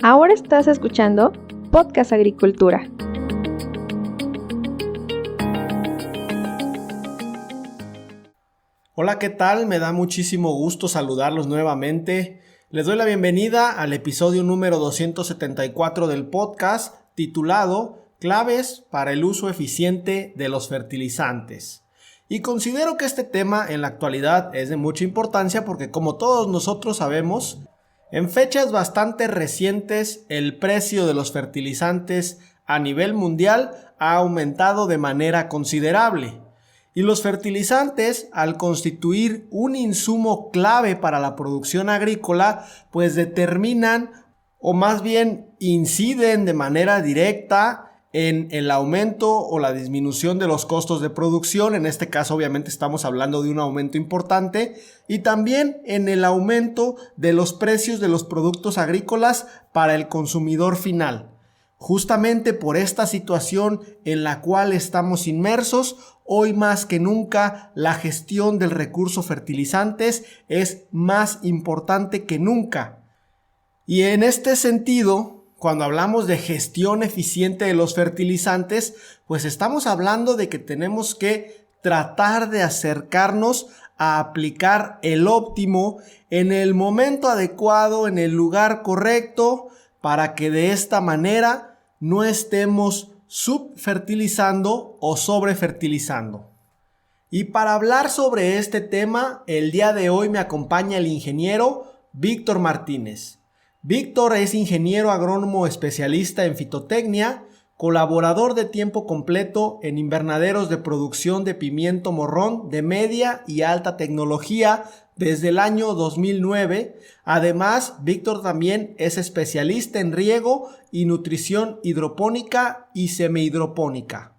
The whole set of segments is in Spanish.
Ahora estás escuchando Podcast Agricultura. Hola, ¿qué tal? Me da muchísimo gusto saludarlos nuevamente. Les doy la bienvenida al episodio número 274 del podcast titulado Claves para el uso eficiente de los fertilizantes. Y considero que este tema en la actualidad es de mucha importancia porque, como todos nosotros sabemos, en fechas bastante recientes el precio de los fertilizantes a nivel mundial ha aumentado de manera considerable. Y los fertilizantes, al constituir un insumo clave para la producción agrícola, pues determinan o más bien inciden de manera directa en el aumento o la disminución de los costos de producción. En este caso obviamente estamos hablando de un aumento importante, y también en el aumento de los precios de los productos agrícolas para el consumidor final. Justamente por esta situación en la cual estamos inmersos, hoy más que nunca la gestión del recurso fertilizantes es más importante que nunca. Y en este sentido, cuando hablamos de gestión eficiente de los fertilizantes, pues estamos hablando de que tenemos que tratar de acercarnos a aplicar el óptimo en el momento adecuado, en el lugar correcto, para que de esta manera no estemos subfertilizando o sobrefertilizando. Y para hablar sobre este tema, el día de hoy me acompaña el ingeniero Víctor Martínez. Víctor es ingeniero agrónomo especialista en fitotecnia, colaborador de tiempo completo en invernaderos de producción de pimiento morrón de media y alta tecnología desde el año 2009. Además, Víctor también es especialista en riego y nutrición hidropónica y semihidropónica.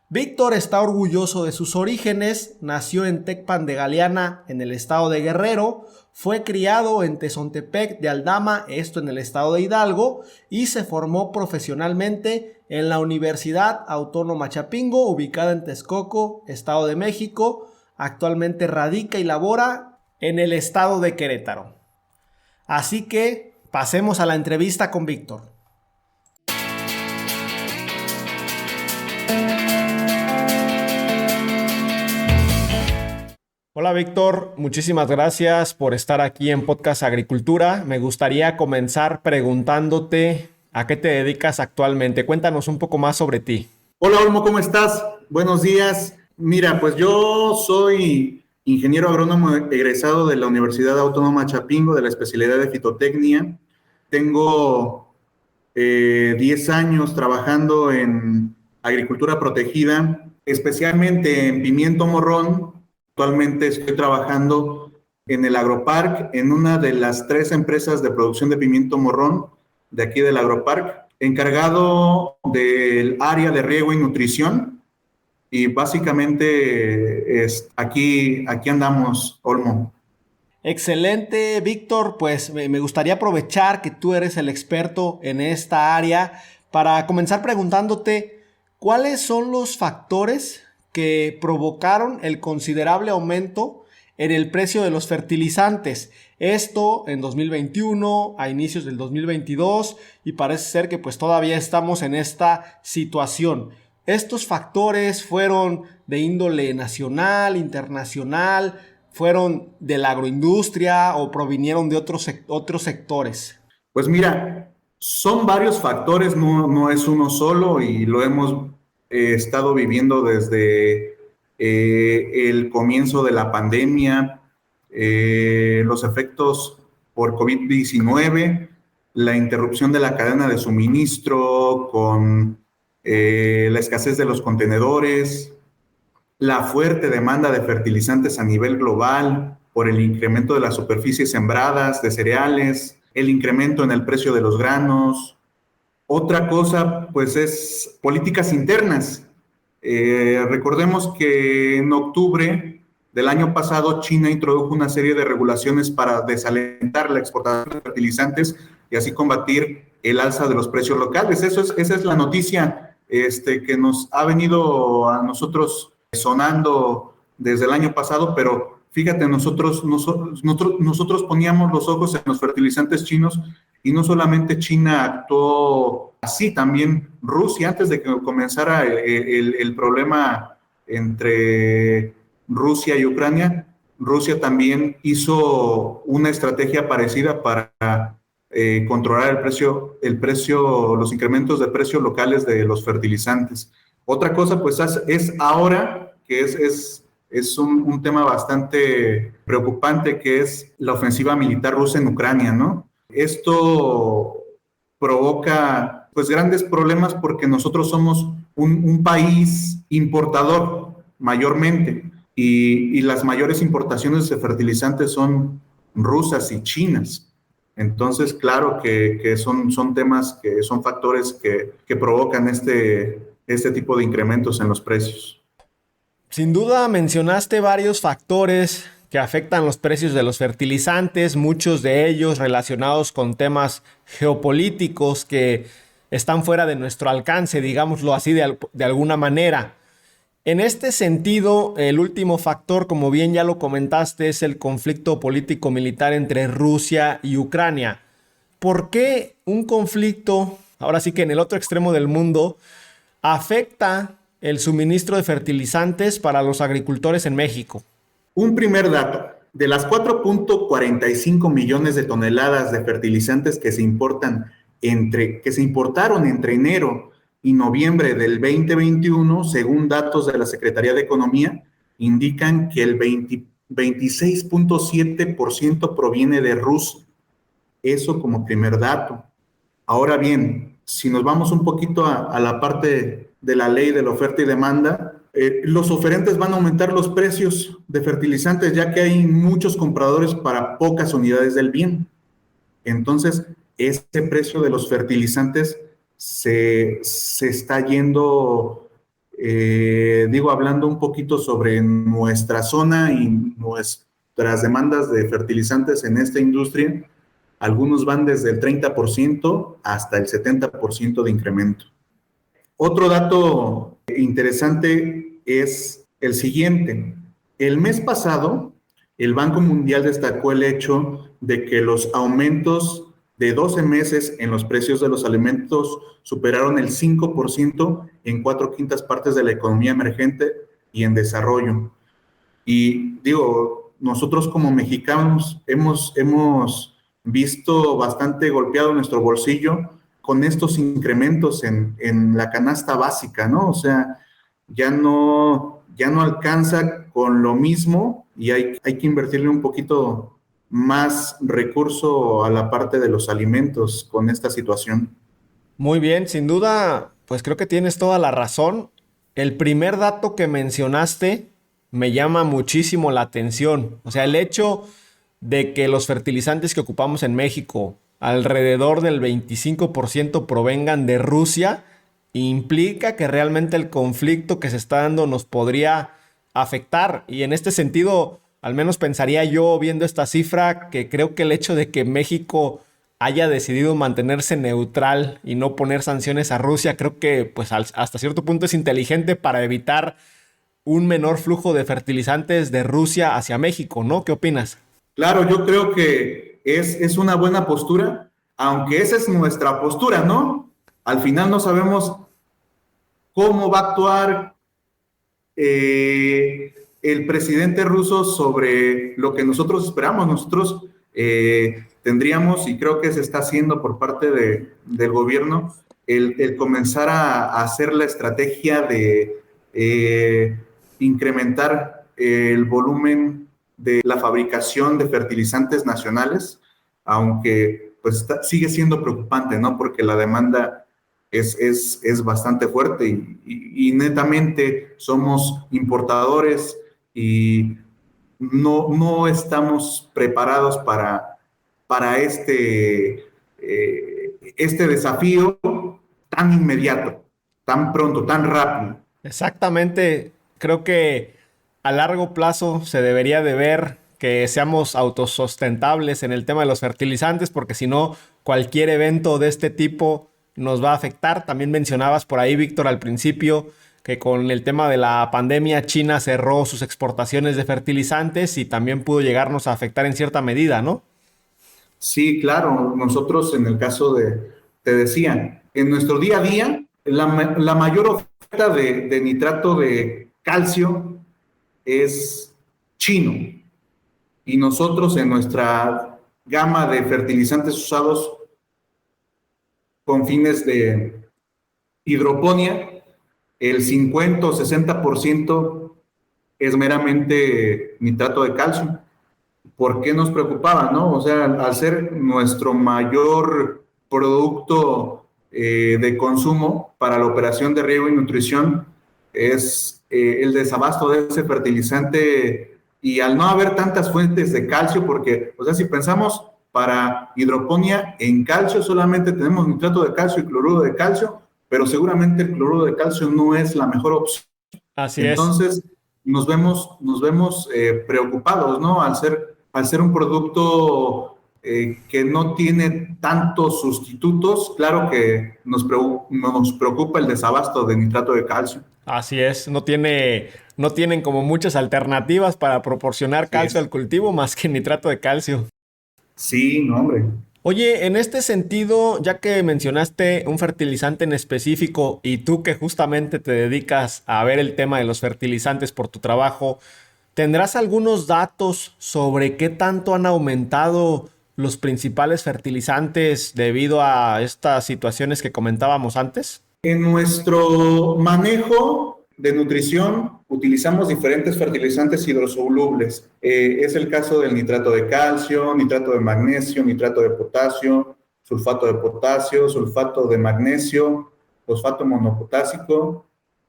Víctor está orgulloso de sus orígenes, nació en Tecpan de Galeana, en el estado de Guerrero, fue criado en Tezontepec de Aldama, esto en el estado de Hidalgo, y se formó profesionalmente en la Universidad Autónoma Chapingo, ubicada en Texcoco, Estado de México. Actualmente radica y labora en el estado de Querétaro. Así que pasemos a la entrevista con Víctor. Hola Víctor, muchísimas gracias por estar aquí en Podcast Agricultura. Me gustaría comenzar preguntándote a qué te dedicas actualmente. Cuéntanos un poco más sobre ti. Hola Olmo, ¿cómo estás? Buenos días. Mira, pues yo soy ingeniero agrónomo egresado de la Universidad Autónoma Chapingo de la especialidad de fitotecnia. Tengo 10 años trabajando en agricultura protegida, especialmente en pimiento morrón. Actualmente estoy trabajando en el Agropark, en una de las 3 empresas de producción de pimiento morrón de aquí del Agropark, encargado del área de riego y nutrición. Y básicamente aquí andamos, Olmo. Excelente, Víctor. Pues me gustaría aprovechar que tú eres el experto en esta área para comenzar preguntándote cuáles son los factores que provocaron el considerable aumento en el precio de los fertilizantes. Esto en 2021, a inicios del 2022, y parece ser que pues todavía estamos en esta situación. ¿Estos factores fueron de índole nacional, internacional, fueron de la agroindustria o provinieron de otros sectores? Pues mira, son varios factores, no es uno solo, y lo hemos estado viviendo desde el comienzo de la pandemia, los efectos por COVID-19, la interrupción de la cadena de suministro con la escasez de los contenedores, la fuerte demanda de fertilizantes a nivel global por el incremento de las superficies sembradas de cereales, el incremento en el precio de los granos. Otra cosa, pues, es políticas internas. Recordemos que en octubre del año pasado China introdujo una serie de regulaciones para desalentar la exportación de fertilizantes y así combatir el alza de los precios locales. Esa es la noticia que nos ha venido a nosotros sonando desde el año pasado, pero fíjate, nosotros poníamos los ojos en los fertilizantes chinos Y no solamente China actuó así, también Rusia, antes de que comenzara el problema entre Rusia y Ucrania, Rusia también hizo una estrategia parecida para controlar el precio, los incrementos de precios locales de los fertilizantes. Otra cosa, pues, es ahora que es un tema bastante preocupante, que es la ofensiva militar rusa en Ucrania, ¿no? Esto provoca, pues, grandes problemas porque nosotros somos un país importador mayormente y las mayores importaciones de fertilizantes son rusas y chinas. Entonces, claro que son temas, que son factores que provocan este tipo de incrementos en los precios. Sin duda mencionaste varios factores que afectan los precios de los fertilizantes, muchos de ellos relacionados con temas geopolíticos que están fuera de nuestro alcance, digámoslo así de alguna manera. En este sentido, el último factor, como bien ya lo comentaste, es el conflicto político-militar entre Rusia y Ucrania. ¿Por qué un conflicto, ahora sí que en el otro extremo del mundo, afecta el suministro de fertilizantes para los agricultores en México? Un primer dato: de las 4.45 millones de toneladas de fertilizantes que se importaron entre enero y noviembre del 2021, según datos de la Secretaría de Economía, indican que el 26.7% proviene de Rusia. Eso como primer dato. Ahora bien, si nos vamos un poquito a la parte de la ley de la oferta y demanda, los oferentes van a aumentar los precios de fertilizantes, ya que hay muchos compradores para pocas unidades del bien. Entonces, este precio de los fertilizantes se está yendo, hablando un poquito sobre nuestra zona y nuestras demandas de fertilizantes en esta industria. Algunos van desde el 30% hasta el 70% de incremento. Otro dato interesante es el siguiente. El mes pasado, el Banco Mundial destacó el hecho de que los aumentos de 12 meses en los precios de los alimentos superaron el 5% en 4/5 partes de la economía emergente y en desarrollo. Y nosotros como mexicanos hemos visto bastante golpeado nuestro bolsillo con estos incrementos en la canasta básica, ¿no? O sea, ya no alcanza con lo mismo y hay que invertirle un poquito más recurso a la parte de los alimentos con esta situación. Muy bien, sin duda, pues creo que tienes toda la razón. El primer dato que mencionaste me llama muchísimo la atención. O sea, el hecho de que los fertilizantes que ocupamos en México, alrededor del 25% provengan de Rusia, implica que realmente el conflicto que se está dando nos podría afectar. Y en este sentido, al menos pensaría yo, viendo esta cifra, que creo que el hecho de que México haya decidido mantenerse neutral y no poner sanciones a Rusia, creo que pues hasta cierto punto es inteligente para evitar un menor flujo de fertilizantes de Rusia hacia México, ¿no? ¿Qué opinas? Claro, yo creo que es una buena postura, aunque esa es nuestra postura, ¿no? Al final no sabemos cómo va a actuar el presidente ruso sobre lo que nosotros esperamos. Nosotros tendríamos, y creo que se está haciendo por parte del gobierno, el comenzar a hacer la estrategia de incrementar el volumen de la fabricación de fertilizantes nacionales, aunque pues sigue siendo preocupante, ¿no? Porque la demanda es bastante fuerte y netamente somos importadores y no estamos preparados para este desafío tan inmediato, tan pronto, tan rápido. Exactamente, creo que a largo plazo se debería de ver que seamos autosustentables en el tema de los fertilizantes, porque si no, cualquier evento de este tipo nos va a afectar. También mencionabas por ahí, Víctor, al principio, que con el tema de la pandemia China cerró sus exportaciones de fertilizantes y también pudo llegarnos a afectar en cierta medida, ¿no? Sí, claro. Nosotros en el caso te decía, en nuestro día a día, la mayor oferta de nitrato de calcio es chino. Y nosotros en nuestra gama de fertilizantes usados con fines de hidroponía, el 50 o 60% es meramente nitrato de calcio. ¿Por qué nos preocupaba, no? O sea, al ser nuestro mayor producto de consumo para la operación de riego y nutrición, es el desabasto de ese fertilizante, y al no haber tantas fuentes de calcio, porque, o sea, si pensamos para hidroponía, en calcio solamente tenemos nitrato de calcio y cloruro de calcio, pero seguramente el cloruro de calcio no es la mejor opción. Así es. Entonces, nos vemos preocupados, ¿no? Al ser un producto que no tiene tantos sustitutos, claro que nos preocupa el desabasto de nitrato de calcio. Así es, no tienen como muchas alternativas para proporcionar Sí, calcio al cultivo más que nitrato de calcio. sí, no, hombre. Oye, en este sentido, ya que mencionaste un fertilizante en específico y tú que justamente te dedicas a ver el tema de los fertilizantes por tu trabajo, ¿tendrás algunos datos sobre qué tanto han aumentado los principales fertilizantes debido a estas situaciones que comentábamos antes? En nuestro manejo de nutrición utilizamos diferentes fertilizantes hidrosolubles. Es el caso del nitrato de calcio, nitrato de magnesio, nitrato de potasio, sulfato de magnesio, fosfato monopotásico,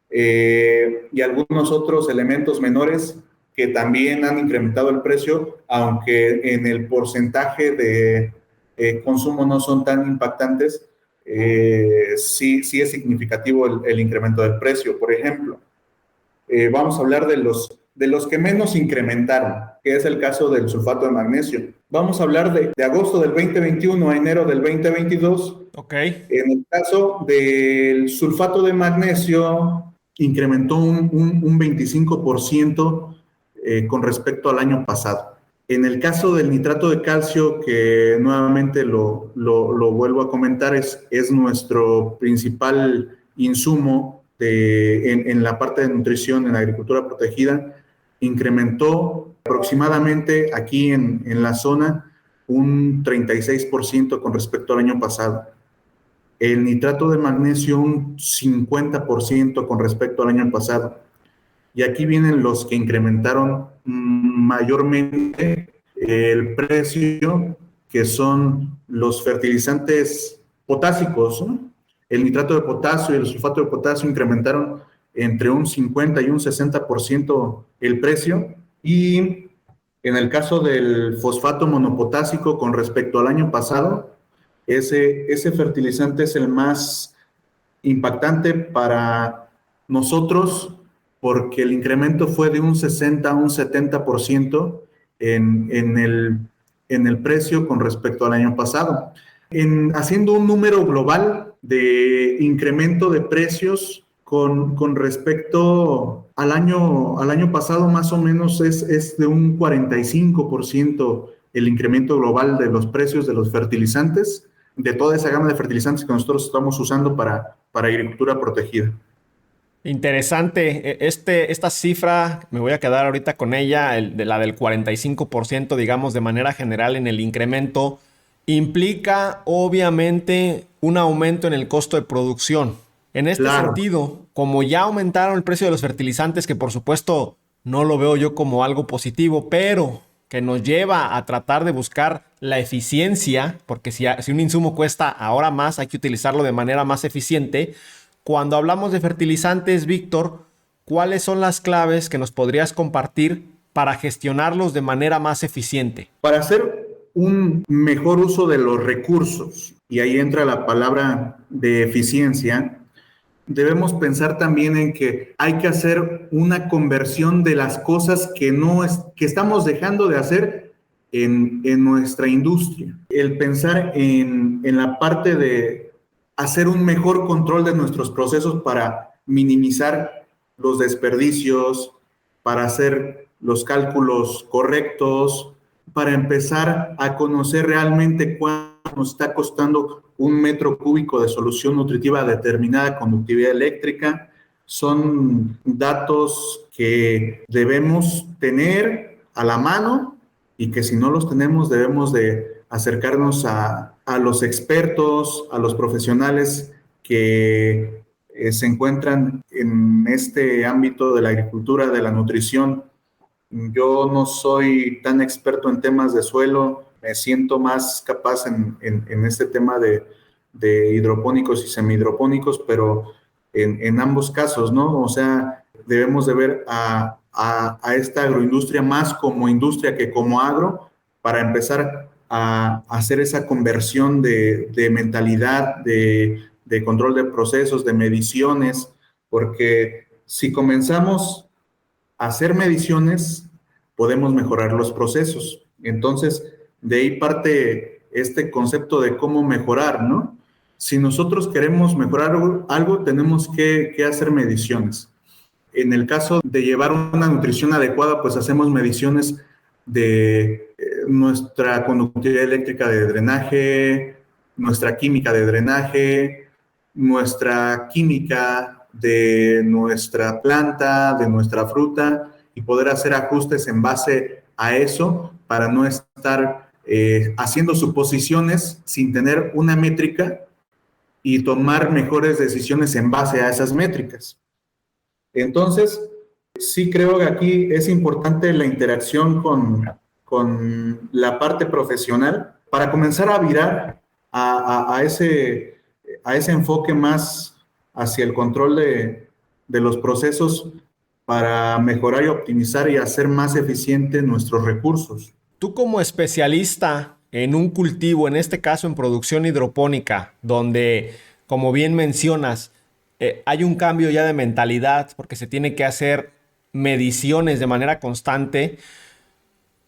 y algunos otros elementos menores que también han incrementado el precio, aunque en el porcentaje de consumo no son tan impactantes. Sí es significativo el incremento del precio. Por ejemplo, vamos a hablar de los que menos incrementaron, que es el caso del sulfato de magnesio. Vamos a hablar de agosto del 2021 a enero del 2022. Ok. En el caso del sulfato de magnesio, incrementó un 25% con respecto al año pasado. En el caso del nitrato de calcio, que nuevamente lo vuelvo a comentar, es nuestro principal insumo en la parte de nutrición en la agricultura protegida, incrementó aproximadamente aquí en la zona un 36% con respecto al año pasado. El nitrato de magnesio un 50% con respecto al año pasado. Y aquí vienen los que incrementaron mayormente el precio, que son los fertilizantes potásicos, ¿no? El nitrato de potasio y el sulfato de potasio incrementaron entre un 50 y un 60% el precio. Y en el caso del fosfato monopotásico con respecto al año pasado, ese fertilizante es el más impactante para nosotros, porque el incremento fue de un 60 a un 70% en el precio con respecto al año pasado. Haciendo un número global de incremento de precios con respecto al año pasado, más o menos es de un 45% el incremento global de los precios de los fertilizantes, de toda esa gama de fertilizantes que nosotros estamos usando para agricultura protegida. Interesante. Esta cifra, me voy a quedar ahorita con ella, de la del 45%, digamos, de manera general en el incremento, implica obviamente un aumento en el costo de producción. En este sentido, como ya aumentaron el precio de los fertilizantes, que por supuesto no lo veo yo como algo positivo, pero que nos lleva a tratar de buscar la eficiencia, porque si un insumo cuesta ahora más, hay que utilizarlo de manera más eficiente. Cuando hablamos de fertilizantes, Víctor, ¿cuáles son las claves que nos podrías compartir para gestionarlos de manera más eficiente? Para hacer un mejor uso de los recursos, y ahí entra la palabra de eficiencia, debemos pensar también en que hay que hacer una conversión de las cosas que estamos dejando de hacer en nuestra industria. El pensar en la parte de hacer un mejor control de nuestros procesos para minimizar los desperdicios, para hacer los cálculos correctos, para empezar a conocer realmente cuánto nos está costando un metro cúbico de solución nutritiva a determinada conductividad eléctrica. Son datos que debemos tener a la mano y que si no los tenemos debemos de acercarnos a los expertos, a los profesionales que se encuentran en este ámbito de la agricultura, de la nutrición. Yo no soy tan experto en temas de suelo, me siento más capaz en este tema de hidropónicos y semihidropónicos, pero en ambos casos, ¿no? O sea, debemos de ver a esta agroindustria más como industria que como agro para empezar a hacer esa conversión de mentalidad, de control de procesos, de mediciones, porque si comenzamos a hacer mediciones, podemos mejorar los procesos. Entonces, de ahí parte este concepto de cómo mejorar, ¿no? Si nosotros queremos mejorar algo, tenemos que hacer mediciones. En el caso de llevar una nutrición adecuada, pues hacemos mediciones de nuestra conductividad eléctrica de drenaje, nuestra química de drenaje, nuestra química de nuestra planta, de nuestra fruta, y poder hacer ajustes en base a eso para no estar haciendo suposiciones sin tener una métrica y tomar mejores decisiones en base a esas métricas. Entonces, sí creo que aquí es importante la interacción con la parte profesional para comenzar a virar a ese enfoque más hacia el control de los procesos para mejorar y optimizar y hacer más eficientes nuestros recursos. Tú como especialista en un cultivo, en este caso en producción hidropónica, donde, como bien mencionas, hay un cambio ya de mentalidad porque se tiene que hacer mediciones de manera constante.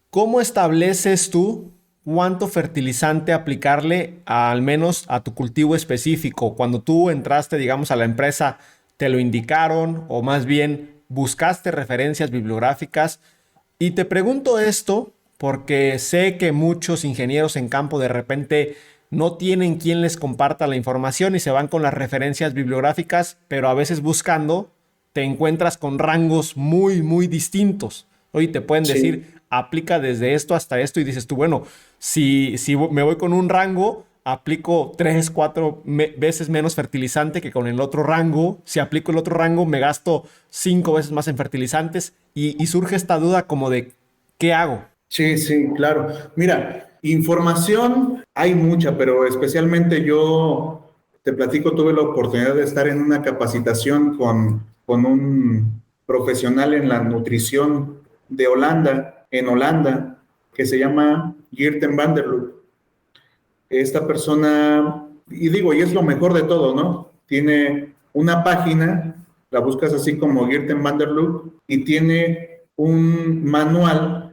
¿Cómo estableces tú cuánto fertilizante aplicarle al menos a tu cultivo específico? Cuando tú entraste, digamos, a la empresa, ¿te lo indicaron o más bien buscaste referencias bibliográficas? Y te pregunto esto porque sé que muchos ingenieros en campo de repente no tienen quien les comparta la información y se van con las referencias bibliográficas, pero a veces buscando te encuentras con rangos muy, muy distintos. Hoy te pueden decir, aplica desde esto hasta esto y dices tú, bueno, si me voy con un rango, aplico 3, 4 veces menos fertilizante que con el otro rango. Si aplico el otro rango, me gasto 5 veces más en fertilizantes y surge esta duda como de, ¿qué hago? Sí, sí, claro. Mira, información hay mucha, pero especialmente yo te platico, tuve la oportunidad de estar en una capacitación con un profesional en la nutrición de Holanda, en Holanda, que se llama Geerten van der Loop. Esta persona, y digo, y es lo mejor de todo, ¿no? Tiene una página, la buscas así como Geerten van der Loop, y tiene un manual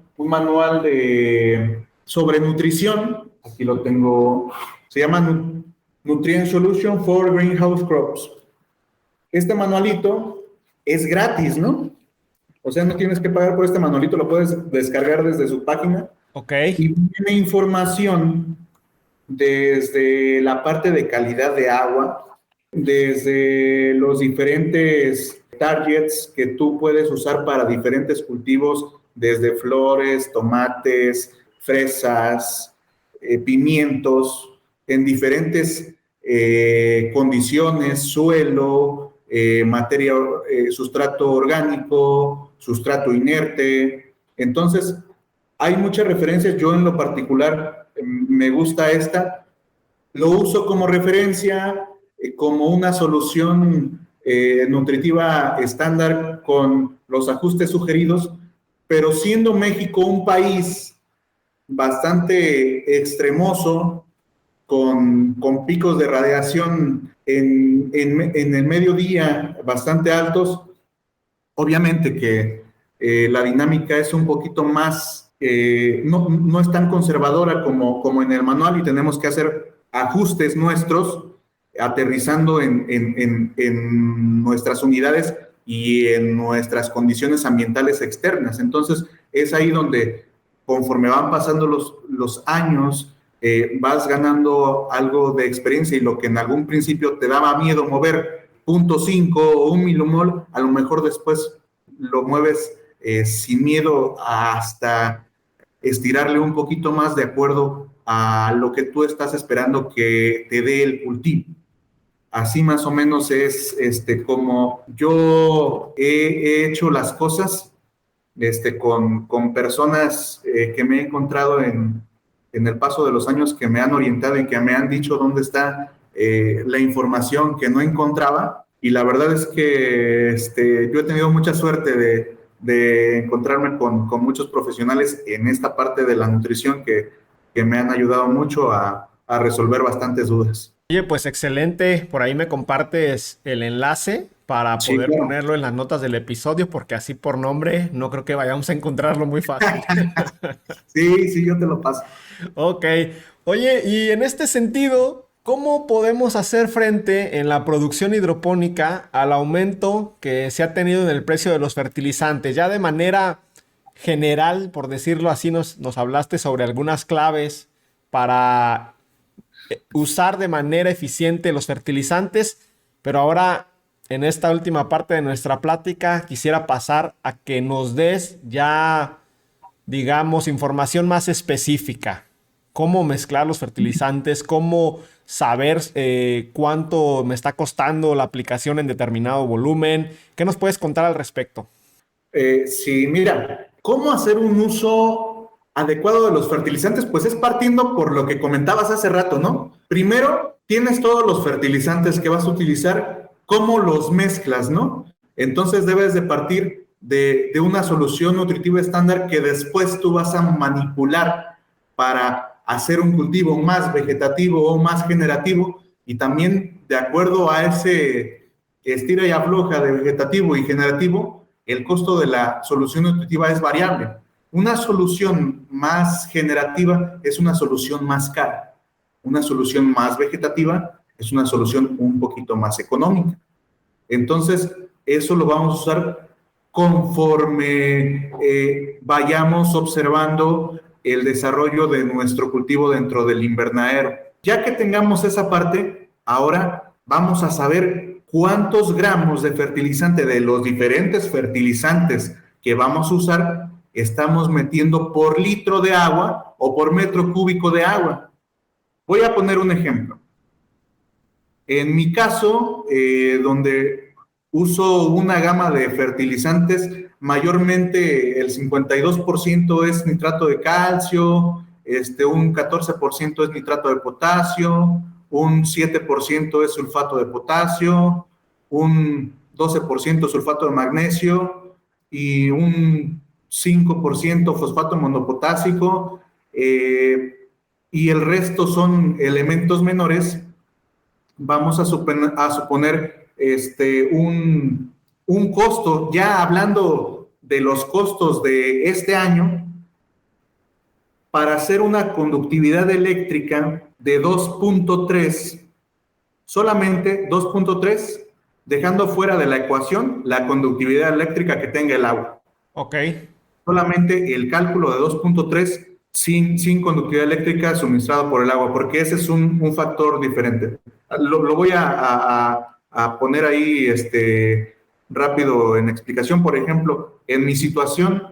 sobre nutrición. Aquí lo tengo, se llama Nutrient Solution for Greenhouse Crops. Este manualito es gratis, ¿no? O sea, no tienes que pagar por este manualito, lo puedes descargar desde su página. Ok. Y tiene información desde la parte de calidad de agua, desde los diferentes targets que tú puedes usar para diferentes cultivos, desde flores, tomates, fresas, pimientos, en diferentes condiciones, suelo, materia, sustrato orgánico, sustrato inerte. Entonces, hay muchas referencias. Yo en lo particular me gusta esta. Lo uso como referencia, como una solución nutritiva estándar con los ajustes sugeridos, pero siendo México un país bastante extremoso, con picos de radiación en el mediodía bastante altos, obviamente que la dinámica es un poquito más, no es tan conservadora como en el manual y tenemos que hacer ajustes nuestros, aterrizando en nuestras unidades y en nuestras condiciones ambientales externas. Entonces, es ahí donde conforme van pasando los años, vas ganando algo de experiencia y lo que en algún principio te daba miedo mover 0.5 o 1 milumol, a lo mejor después lo mueves sin miedo hasta estirarle un poquito más de acuerdo a lo que tú estás esperando que te dé el cultivo. Así más o menos es como yo he hecho las cosas con personas que me he encontrado en el paso de los años, que me han orientado y que me han dicho dónde está la información que no encontraba. Y la verdad es que yo he tenido mucha suerte de encontrarme con muchos profesionales en esta parte de la nutrición que me han ayudado mucho a resolver bastantes dudas. Oye, pues excelente. Por ahí me compartes el enlace para Sí, poder claro. ponerlo en las notas del episodio, porque así por nombre no creo que vayamos a encontrarlo muy fácil. Sí, yo te lo paso. Ok. Oye, y en este sentido, ¿cómo podemos hacer frente en la producción hidropónica al aumento que se ha tenido en el precio de los fertilizantes? Ya de manera general, por decirlo así, nos hablaste sobre algunas claves para usar de manera eficiente los fertilizantes, pero ahora en esta última parte de nuestra plática quisiera pasar a que nos des ya, digamos, información más específica. Cómo mezclar los fertilizantes, cómo saber cuánto me está costando la aplicación en determinado volumen. ¿Qué nos puedes contar al respecto? Sí, mira, ¿cómo hacer un uso adecuado de los fertilizantes? Pues es partiendo por lo que comentabas hace rato, ¿no? Primero, tienes todos los fertilizantes que vas a utilizar, ¿cómo los mezclas, no? Entonces debes de partir de una solución nutritiva estándar que después tú vas a manipular para hacer un cultivo más vegetativo o más generativo, y también de acuerdo a ese estira y afloja de vegetativo y generativo, el costo de la solución nutritiva es variable. Una solución más generativa es una solución más cara. Una solución más vegetativa es una solución un poquito más económica. Entonces, eso lo vamos a usar conforme vayamos observando el desarrollo de nuestro cultivo dentro del invernadero. Ya que tengamos esa parte, ahora vamos a saber cuántos gramos de fertilizante de los diferentes fertilizantes que vamos a usar estamos metiendo por litro de agua o por metro cúbico de agua. Voy a poner un ejemplo. En mi caso, donde uso una gama de fertilizantes, mayormente el 52% es nitrato de calcio, un 14% es nitrato de potasio, un 7% es sulfato de potasio, un 12% sulfato de magnesio y un 5% fosfato monopotásico, y el resto son elementos menores. Vamos a suponer un costo, ya hablando de los costos de este año, para hacer una conductividad eléctrica de 2.3, solamente 2.3, dejando fuera de la ecuación la conductividad eléctrica que tenga el agua. Ok. Solamente el cálculo de 2.3 sin conductividad eléctrica suministrado por el agua, porque ese es un factor diferente. Lo voy a poner ahí rápido en explicación. Por ejemplo, en mi situación,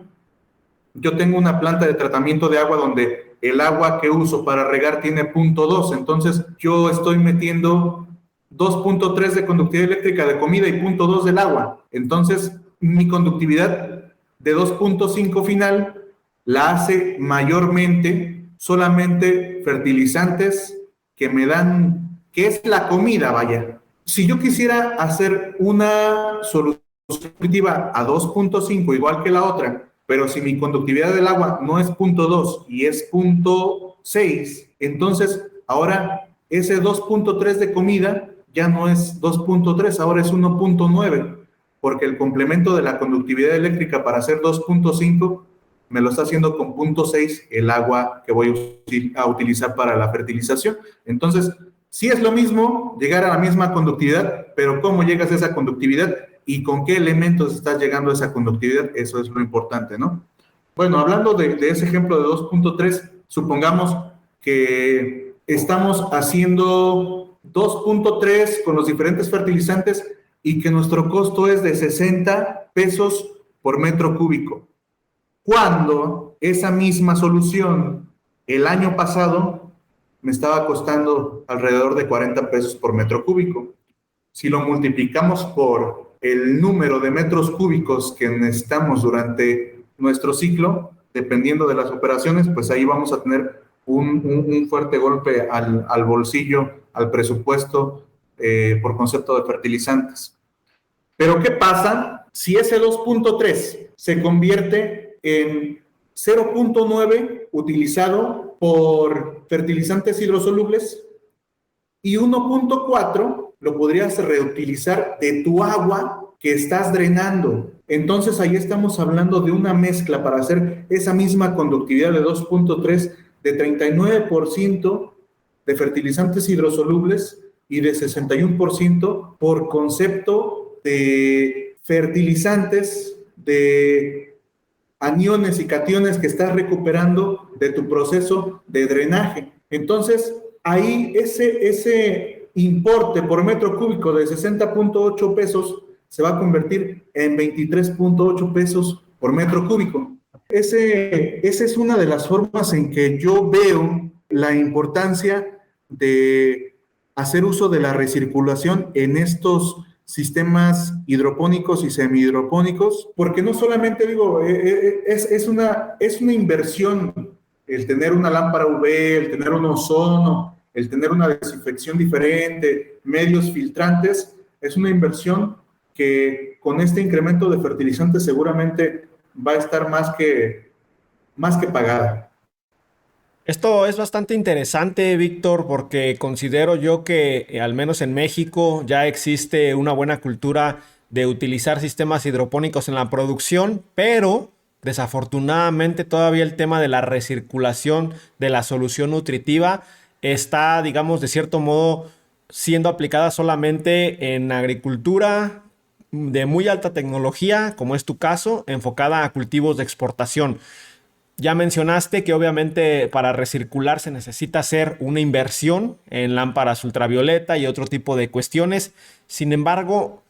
yo tengo una planta de tratamiento de agua donde el agua que uso para regar tiene 0.2, entonces yo estoy metiendo 2.3 de conductividad eléctrica de comida y 0.2 del agua. Entonces, mi conductividad de 2.5 final la hace mayormente solamente fertilizantes que me dan, que es la comida, vaya. Si yo quisiera hacer una solución nutritiva a 2.5 igual que la otra, pero si mi conductividad del agua no es 0.2 y es 0.6, entonces ahora ese 2.3 de comida ya no es 2.3, ahora es 1.9, porque el complemento de la conductividad eléctrica para hacer 2.5 me lo está haciendo con 0.6 el agua que voy a utilizar para la fertilización. Entonces, sí es lo mismo llegar a la misma conductividad, pero ¿cómo llegas a esa conductividad y con qué elementos estás llegando a esa conductividad? Eso es lo importante, ¿no? Bueno, hablando de ese ejemplo de 2.3, supongamos que estamos haciendo 2.3 con los diferentes fertilizantes y que nuestro costo es de 60 pesos por metro cúbico. Cuando esa misma solución el año pasado me estaba costando alrededor de 40 pesos por metro cúbico. Si lo multiplicamos por el número de metros cúbicos que necesitamos durante nuestro ciclo, dependiendo de las operaciones, pues ahí vamos a tener un fuerte golpe al bolsillo, al presupuesto por concepto de fertilizantes. Pero ¿qué pasa si ese 2.3 se convierte en 0.9 utilizado por fertilizantes hidrosolubles y 1.4 lo podrías reutilizar de tu agua que estás drenando? Entonces ahí estamos hablando de una mezcla para hacer esa misma conductividad de 2.3 de 39% de fertilizantes hidrosolubles y de 61% por concepto de fertilizantes, de aniones y cationes que estás recuperando de tu proceso de drenaje. Entonces, ahí ese importe por metro cúbico de 60.8 pesos se va a convertir en 23.8 pesos por metro cúbico. Esa es una de las formas en que yo veo la importancia de hacer uso de la recirculación en estos sistemas hidropónicos y semihidropónicos, porque no solamente digo, es una inversión el tener una lámpara UV, el tener un ozono, el tener una desinfección diferente, medios filtrantes, es una inversión que con este incremento de fertilizantes seguramente va a estar más que pagada. Esto es bastante interesante, Víctor, porque considero yo que al menos en México ya existe una buena cultura de utilizar sistemas hidropónicos en la producción, pero desafortunadamente todavía el tema de la recirculación de la solución nutritiva está, digamos, de cierto modo siendo aplicada solamente en agricultura de muy alta tecnología, como es tu caso, enfocada a cultivos de exportación. Ya mencionaste que obviamente para recircular se necesita hacer una inversión en lámparas ultravioleta y otro tipo de cuestiones. Sin embargo,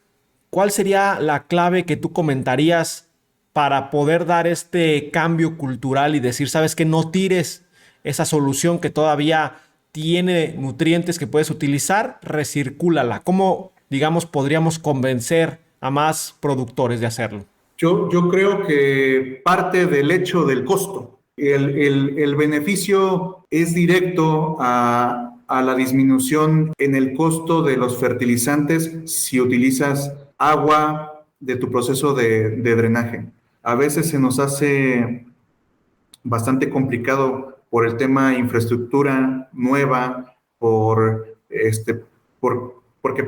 ¿cuál sería la clave que tú comentarías para poder dar este cambio cultural y decir, sabes que no tires esa solución que todavía tiene nutrientes que puedes utilizar, recircúlala? ¿Cómo, digamos, podríamos convencer a más productores de hacerlo? Yo creo que parte del hecho del costo. El beneficio es directo a la disminución en el costo de los fertilizantes si utilizas agua de tu proceso de drenaje. A veces se nos hace bastante complicado por el tema de infraestructura nueva, porque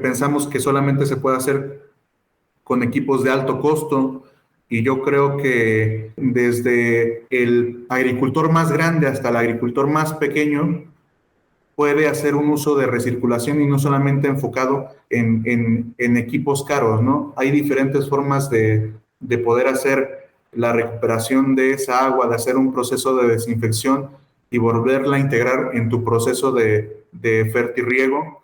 pensamos que solamente se puede hacer con equipos de alto costo. Y yo creo que desde el agricultor más grande hasta el agricultor más pequeño puede hacer un uso de recirculación y no solamente enfocado en equipos caros, ¿no? Hay diferentes formas de poder hacer la recuperación de esa agua, de hacer un proceso de desinfección y volverla a integrar en tu proceso de fertirriego,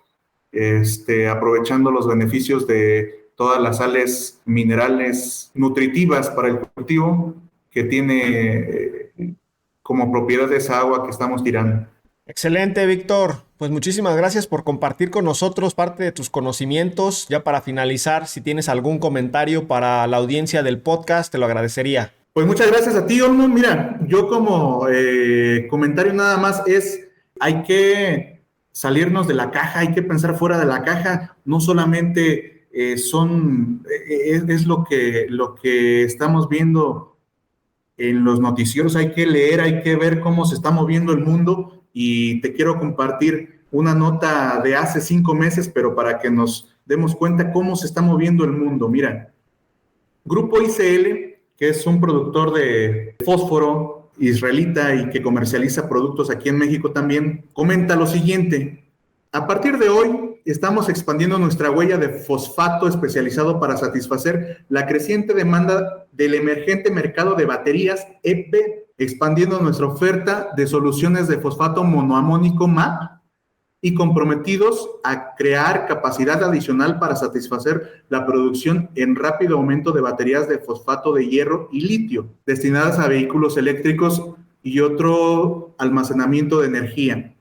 aprovechando los beneficios de todas las sales minerales nutritivas para el cultivo que tiene como propiedad esa agua que estamos tirando. Excelente, Víctor. Pues muchísimas gracias por compartir con nosotros parte de tus conocimientos. Ya para finalizar, si tienes algún comentario para la audiencia del podcast, te lo agradecería. Pues muchas gracias a ti, Olmo. Mira, yo como comentario nada más hay que salirnos de la caja, hay que pensar fuera de la caja, no solamente es lo que estamos viendo en los noticieros, hay que leer, hay que ver cómo se está moviendo el mundo, y te quiero compartir una nota de hace 5 meses, pero para que nos demos cuenta cómo se está moviendo el mundo. Mira, Grupo ICL, que es un productor de fósforo israelita y que comercializa productos aquí en México también, comenta lo siguiente: a partir de hoy, estamos expandiendo nuestra huella de fosfato especializado para satisfacer la creciente demanda del emergente mercado de baterías EP, expandiendo nuestra oferta de soluciones de fosfato monoamónico MAP y comprometidos a crear capacidad adicional para satisfacer la producción en rápido aumento de baterías de fosfato de hierro y litio, destinadas a vehículos eléctricos y otro almacenamiento de energía.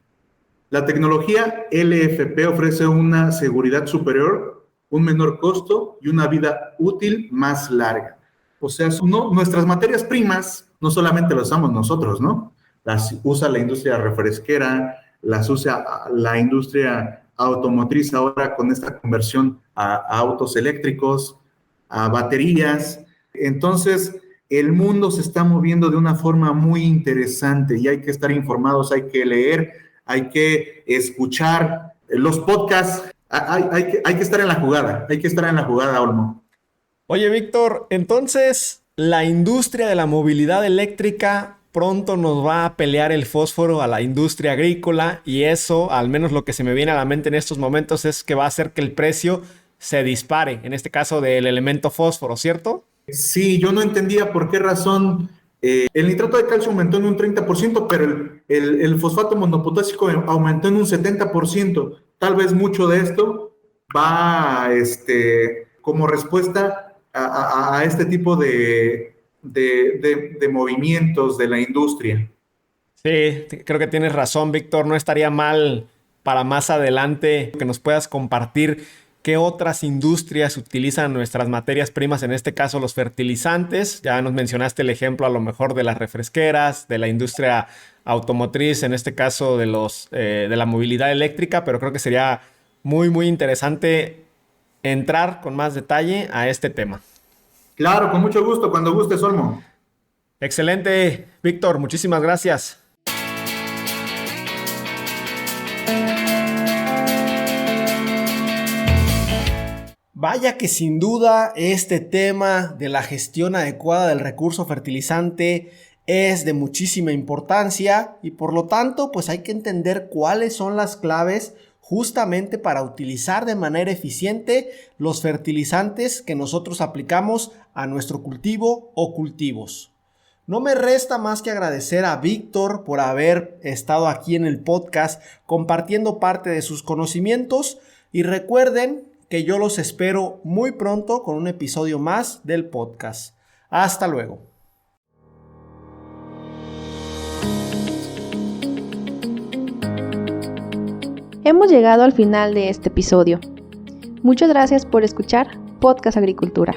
La tecnología LFP ofrece una seguridad superior, un menor costo y una vida útil más larga. O sea, nuestras materias primas no solamente las usamos nosotros, ¿no? Las usa la industria refresquera, las usa la industria automotriz ahora con esta conversión a autos eléctricos, a baterías. Entonces, el mundo se está moviendo de una forma muy interesante y hay que estar informados, hay que leer, hay que escuchar los podcasts, hay que estar en la jugada, Olmo. Oye, Víctor, entonces la industria de la movilidad eléctrica pronto nos va a pelear el fósforo a la industria agrícola y eso, al menos lo que se me viene a la mente en estos momentos, es que va a hacer que el precio se dispare, en este caso del elemento fósforo, ¿cierto? Sí, yo no entendía por qué razón el nitrato de calcio aumentó en un 30%, pero el fosfato monopotásico aumentó en un 70%. Tal vez mucho de esto va como respuesta a este tipo de movimientos de la industria. Sí, creo que tienes razón, Víctor. No estaría mal para más adelante que nos puedas compartir qué otras industrias utilizan nuestras materias primas, en este caso los fertilizantes. Ya nos mencionaste el ejemplo a lo mejor de las refresqueras, de la industria automotriz, en este caso de la movilidad eléctrica, pero creo que sería muy, muy interesante entrar con más detalle a este tema. Claro, con mucho gusto, cuando gustes, Olmo. Excelente, Víctor, muchísimas gracias. Vaya que sin duda este tema de la gestión adecuada del recurso fertilizante es de muchísima importancia y por lo tanto pues hay que entender cuáles son las claves justamente para utilizar de manera eficiente los fertilizantes que nosotros aplicamos a nuestro cultivo o cultivos. No me resta más que agradecer a Víctor por haber estado aquí en el podcast compartiendo parte de sus conocimientos y recuerden que yo los espero muy pronto con un episodio más del podcast. Hasta luego. Hemos llegado al final de este episodio. Muchas gracias por escuchar Podcast Agricultura.